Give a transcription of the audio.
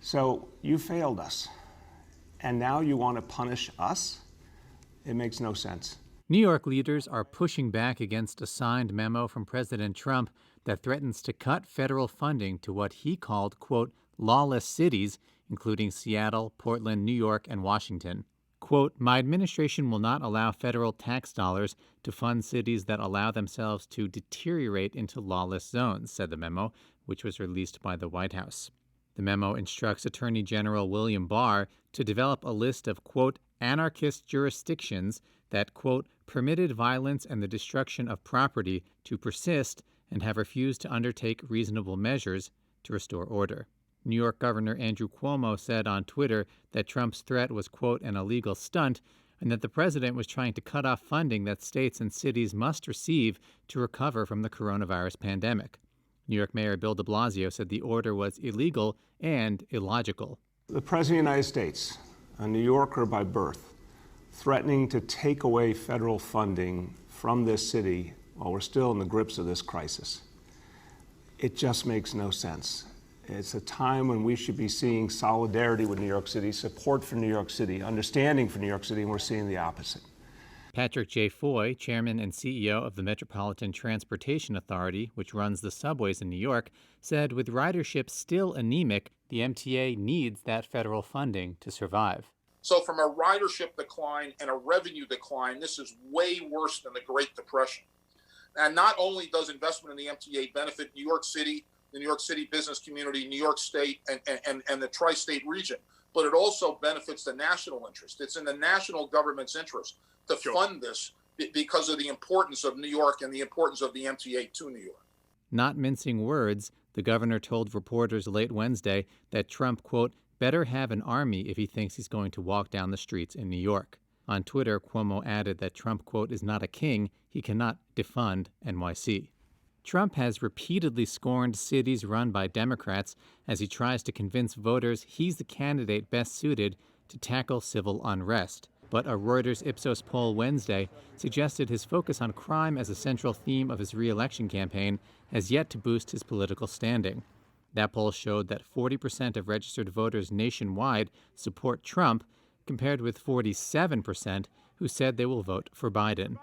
So you failed us, and now you want to punish us? It makes no sense. New York leaders are pushing back against a signed memo from President Trump that threatens to cut federal funding to what he called, quote, lawless cities, including Seattle, Portland, New York, and Washington. Quote, my administration will not allow federal tax dollars to fund cities that allow themselves to deteriorate into lawless zones, said the memo, which was released by the White House. The memo instructs Attorney General William Barr to develop a list of, quote, anarchist jurisdictions that, quote, permitted violence and the destruction of property to persist and have refused to undertake reasonable measures to restore order. New York Governor Andrew Cuomo said on Twitter that Trump's threat was, quote, an illegal stunt, and that the president was trying to cut off funding that states and cities must receive to recover from the coronavirus pandemic. New York Mayor Bill de Blasio said the order was illegal and illogical. The President of the United States, a New Yorker by birth, threatening to take away federal funding from this city while we're still in the grips of this crisis. It just makes no sense. It's a time when we should be seeing solidarity with New York City, support for New York City, understanding for New York City, and we're seeing the opposite. Patrick J. Foy, chairman and CEO of the Metropolitan Transportation Authority, which runs the subways in New York, said with ridership still anemic, the MTA needs that federal funding to survive. So from a ridership decline and a revenue decline, this is way worse than the Great Depression. And not only does investment in the MTA benefit New York City, the New York City business community, New York State, and the tri-state region, but it also benefits the national interest. It's in the national government's interest to fund this because of the importance of New York and the importance of the MTA to New York. Not mincing words, the governor told reporters late Wednesday that Trump, quote, better have an army if he thinks he's going to walk down the streets in New York. On Twitter, Cuomo added that Trump, quote, is not a king. He cannot defund NYC. Trump has repeatedly scorned cities run by Democrats as he tries to convince voters he's the candidate best suited to tackle civil unrest. But a Reuters Ipsos poll Wednesday suggested his focus on crime as a central theme of his re-election campaign has yet to boost his political standing. That poll showed that 40% of registered voters nationwide support Trump, compared with 47% who said they will vote for Biden.